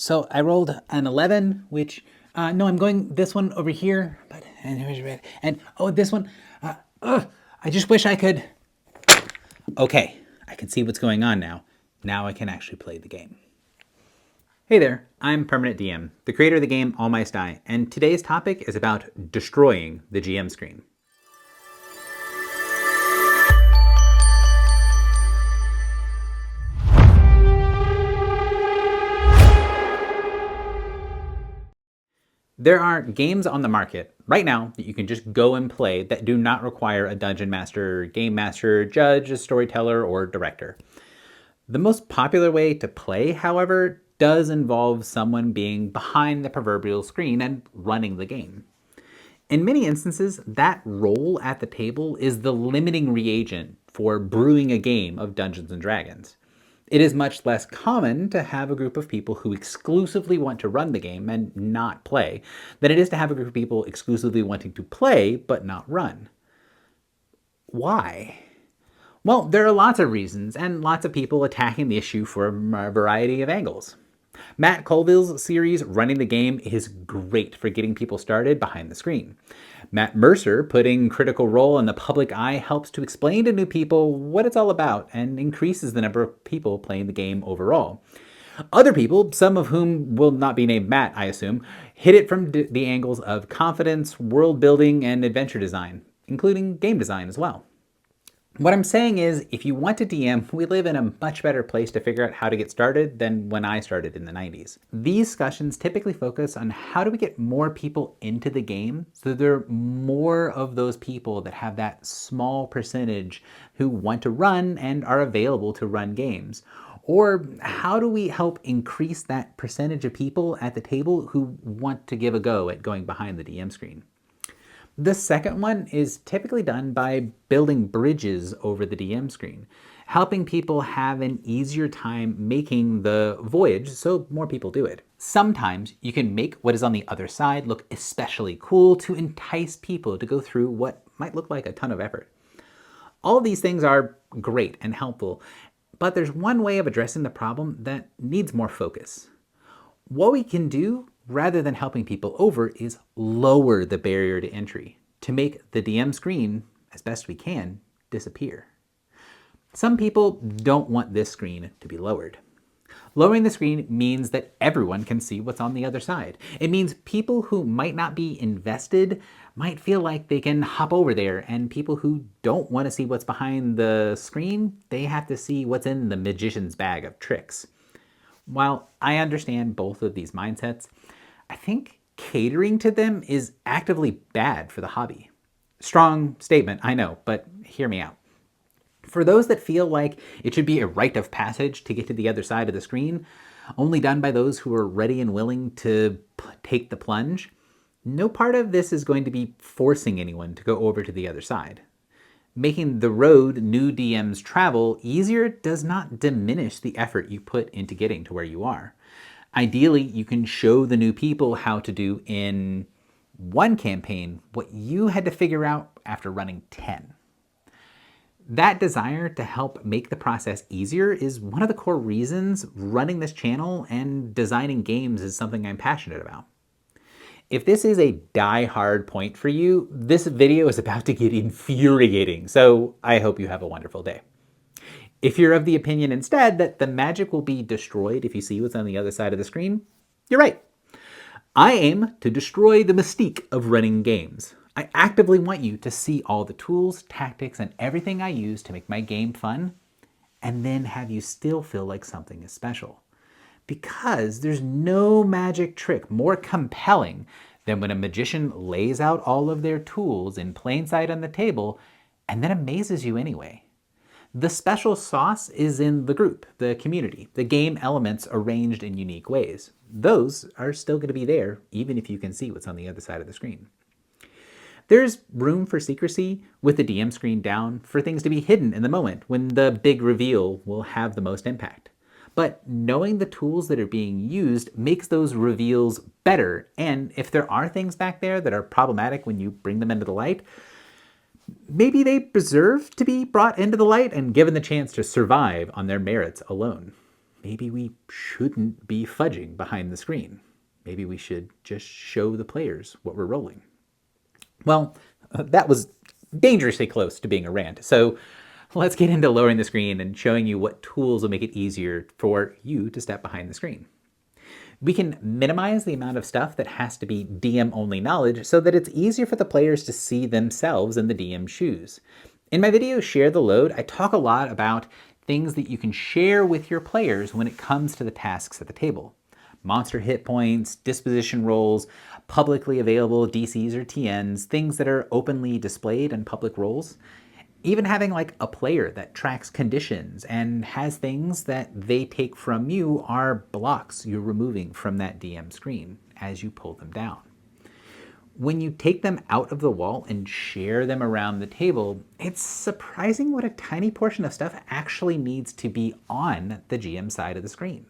So I rolled an 11, which, no, I'm going this one over here, but, and oh, this one, I just wish I could. Okay, I can see what's going on now. Now I can actually play the game. Hey there, I'm Permanent DM, the creator of the game All Mice Die, and today's topic is about destroying the GM screen. There are games on the market right now that you can just go and play that do not require a dungeon master, game master, judge, a storyteller, or director. The most popular way to play, however, does involve someone being behind the proverbial screen and running the game. In many instances, that role at the table is the limiting reagent for brewing a game of Dungeons & Dragons. It is much less common to have a group of people who exclusively want to run the game and not play than it is to have a group of people exclusively wanting to play but not run. Why? Well, there are lots of reasons and lots of people attacking the issue from a variety of angles. Matt Colville's series Running the Game is great for getting people started behind the screen. Matt Mercer putting Critical Role in the public eye helps to explain to new people what it's all about and increases the number of people playing the game overall. Other people, some of whom will not be named Matt, I assume, hit it from the angles of confidence, world building, and adventure design, including game design as well. What I'm saying is, if you want to DM, we live in a much better place to figure out how to get started than when I started in the 90s. These discussions typically focus on how do we get more people into the game so that there are more of those people that have that small percentage who want to run and are available to run games. Or how do we help increase that percentage of people at the table who want to give a go at going behind the DM screen? The second one is typically done by building bridges over the DM screen, helping people have an easier time making the voyage so more people do it. Sometimes you can make what is on the other side look especially cool to entice people to go through what might look like a ton of effort. All of these things are great and helpful, but there's one way of addressing the problem that needs more focus. What we can do rather than helping people over is lower the barrier to entry to make the DM screen, as best we can, disappear. Some people don't want this screen to be lowered. Lowering the screen means that everyone can see what's on the other side. It means people who might not be invested might feel like they can hop over there, and people who don't want to see what's behind the screen, they have to see what's in the magician's bag of tricks. While I understand both of these mindsets, I think catering to them is actively bad for the hobby. Strong statement, I know, but hear me out. For those that feel like it should be a rite of passage to get to the other side of the screen, only done by those who are ready and willing to take the plunge, no part of this is going to be forcing anyone to go over to the other side. Making the road new DMs travel easier does not diminish the effort you put into getting to where you are. Ideally, you can show the new people how to do in one campaign what you had to figure out after running 10. That desire to help make the process easier is one of the core reasons running this channel and designing games is something I'm passionate about. If this is a die-hard point for you, this video is about to get infuriating, so I hope you have a wonderful day. If you're of the opinion instead that the magic will be destroyed if you see what's on the other side of the screen, you're right. I aim to destroy the mystique of running games. I actively want you to see all the tools, tactics, and everything I use to make my game fun, and then have you still feel like something is special. Because there's no magic trick more compelling than when a magician lays out all of their tools in plain sight on the table and then amazes you anyway. The special sauce is in the group, the community, the game elements arranged in unique ways. Those are still going to be there, even if you can see what's on the other side of the screen. There's room for secrecy with the DM screen down for things to be hidden in the moment when the big reveal will have the most impact. But knowing the tools that are being used makes those reveals better, and if there are things back there that are problematic when you bring them into the light, maybe they deserve to be brought into the light and given the chance to survive on their merits alone. maybe we shouldn't be fudging behind the screen. Maybe we should just show the players what we're rolling. Well, that was dangerously close to being a rant. So let's get into lowering the screen and showing you what tools will make it easier for you to step behind the screen. We can minimize the amount of stuff that has to be DM-only knowledge so that it's easier for the players to see themselves in the DM's shoes. In my video, Share the Load, I talk a lot about things that you can share with your players when it comes to the tasks at the table. Monster hit points, disposition rolls, publicly available DCs or TNs, things that are openly displayed in public roles. Even having like a player that tracks conditions and has things that they take from you are blocks you're removing from that DM screen as you pull them down. When you take them out of the wall and share them around the table, it's surprising what a tiny portion of stuff actually needs to be on the GM side of the screen.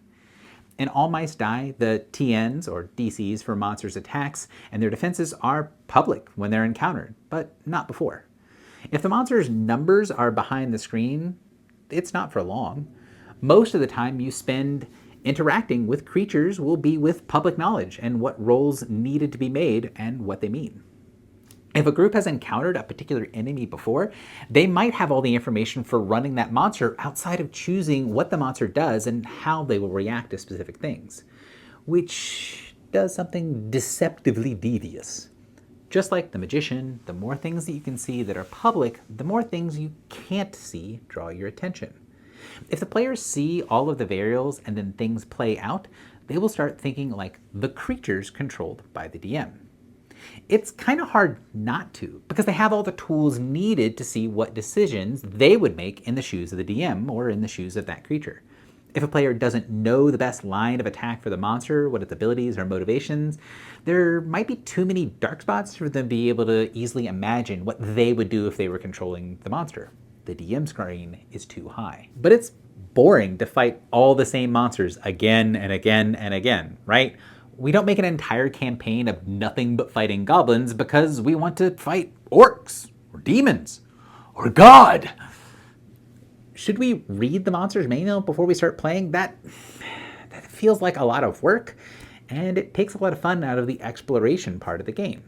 In All Mice Die, the TNs, or DCs for monsters' attacks, and their defenses are public when they're encountered, but not before. If the monster's numbers are behind the screen, it's not for long. Most of the time you spend interacting with creatures will be with public knowledge and what rolls needed to be made and what they mean. If a group has encountered a particular enemy before, they might have all the information for running that monster outside of choosing what the monster does and how they will react to specific things, which does something deceptively devious. Just like the magician, the more things that you can see that are public, the more things you can't see draw your attention. If the players see all of the variables and then things play out, they will start thinking like the creatures controlled by the DM. It's kind of hard not to, because they have all the tools needed to see what decisions they would make in the shoes of the DM or in the shoes of that creature. If a player doesn't know the best line of attack for the monster, what its abilities or motivations, there might be too many dark spots for them to be able to easily imagine what they would do if they were controlling the monster. The DM screen is too high. But it's boring to fight all the same monsters again and again and again, right? We don't make an entire campaign of nothing but fighting goblins because we want to fight orcs or demons or God. Should we read the monster's manual before we start playing? That feels like a lot of work, and it takes a lot of fun out of the exploration part of the game.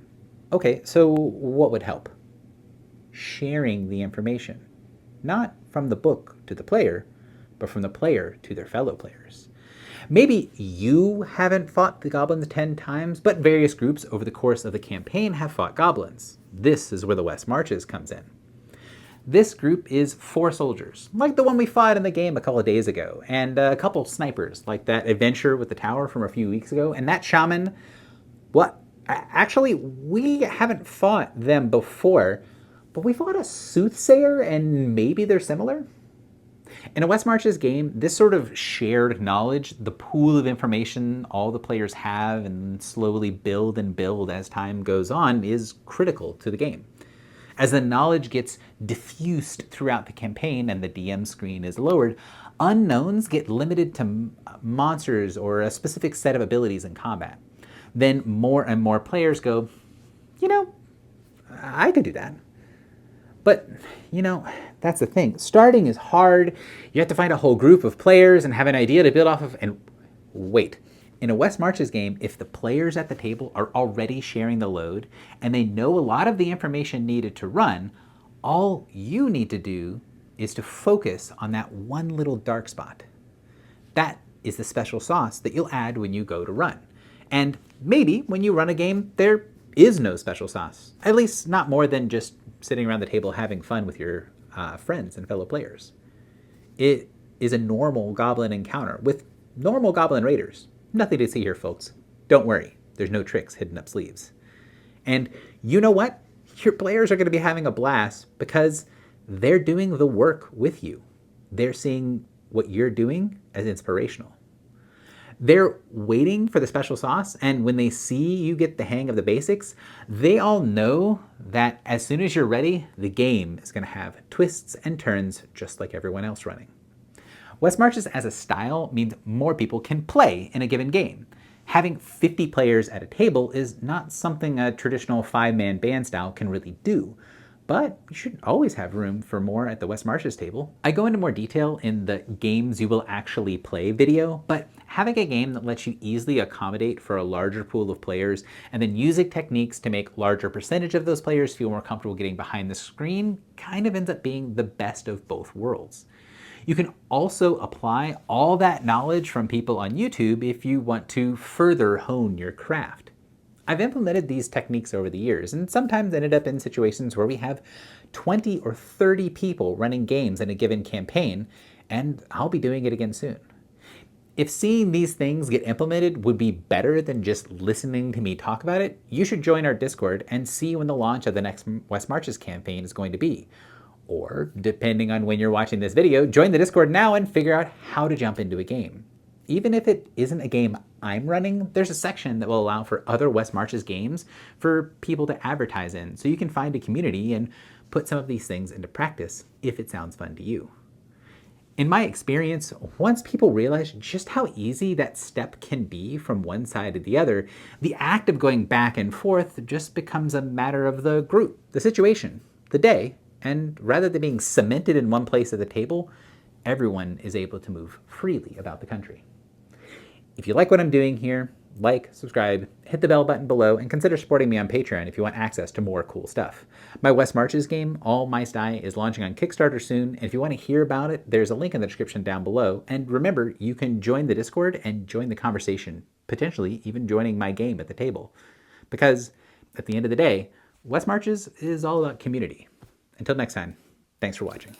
Okay, so what would help? Sharing the information. Not from the book to the player, but from the player to their fellow players. Maybe you haven't fought the goblins 10 times, but various groups over the course of the campaign have fought goblins. This is where the West Marches comes in. This group is 4 soldiers, like the one we fought in the game a couple of days ago, and a couple snipers, like that adventure with the tower from a few weeks ago, and that shaman. What? Actually, we haven't fought them before, but we fought a soothsayer, and maybe they're similar? In a West Marches game, this sort of shared knowledge, the pool of information all the players have and slowly build and build as time goes on, is critical to the game. As the knowledge gets diffused throughout the campaign and the DM screen is lowered, unknowns get limited to monsters or a specific set of abilities in combat. Then more and more players go, I could do that. But, that's the thing. Starting is hard. You have to find a whole group of players and have an idea to build off of. And wait, in a West Marches game, if the players at the table are already sharing the load and they know a lot of the information needed to run, all you need to do is to focus on that one little dark spot. That is the special sauce that you'll add when you go to run. And maybe when you run a game, there is no special sauce. At least not more than just sitting around the table having fun with your friends and fellow players. It is a normal goblin encounter with normal goblin raiders. Nothing to see here, folks. Don't worry. There's no tricks hidden up sleeves. And you know what? Your players are going to be having a blast because they're doing the work with you. They're seeing what you're doing as inspirational. They're waiting for the special sauce, and when they see you get the hang of the basics, they all know that as soon as you're ready, the game is going to have twists and turns just like everyone else running. West Marches as a style means more people can play in a given game. Having 50 players at a table is not something a traditional 5-man band style can really do. but you should always have room for more at the West Marches table. I go into more detail in the games you will actually play video, but having a game that lets you easily accommodate for a larger pool of players and then using techniques to make larger percentage of those players feel more comfortable getting behind the screen kind of ends up being the best of both worlds. You can also apply all that knowledge from people on YouTube if you want to further hone your craft. I've implemented these techniques over the years and sometimes ended up in situations where we have 20 or 30 people running games in a given campaign, and I'll be doing it again soon. If seeing these things get implemented would be better than just listening to me talk about it, you should join our Discord and see when the launch of the next West Marches campaign is going to be. Or, depending on when you're watching this video, join the Discord now and figure out how to jump into a game. Even if it isn't a game I'm running, there's a section that will allow for other West Marches games for people to advertise in, so you can find a community and put some of these things into practice if it sounds fun to you. In my experience, once people realize just how easy that step can be from one side to the other, the act of going back and forth just becomes a matter of the group, the situation, the day, and rather than being cemented in one place at the table, everyone is able to move freely about the country. If you like what I'm doing here, like, subscribe, hit the bell button below, and consider supporting me on Patreon if you want access to more cool stuff. My West Marches game, All Mice Die, is launching on Kickstarter soon, and if you want to hear about it, there's a link in the description down below. And remember, you can join the Discord and join the conversation, potentially even joining my game at the table. Because at the end of the day, West Marches is all about community. Until next time, thanks for watching.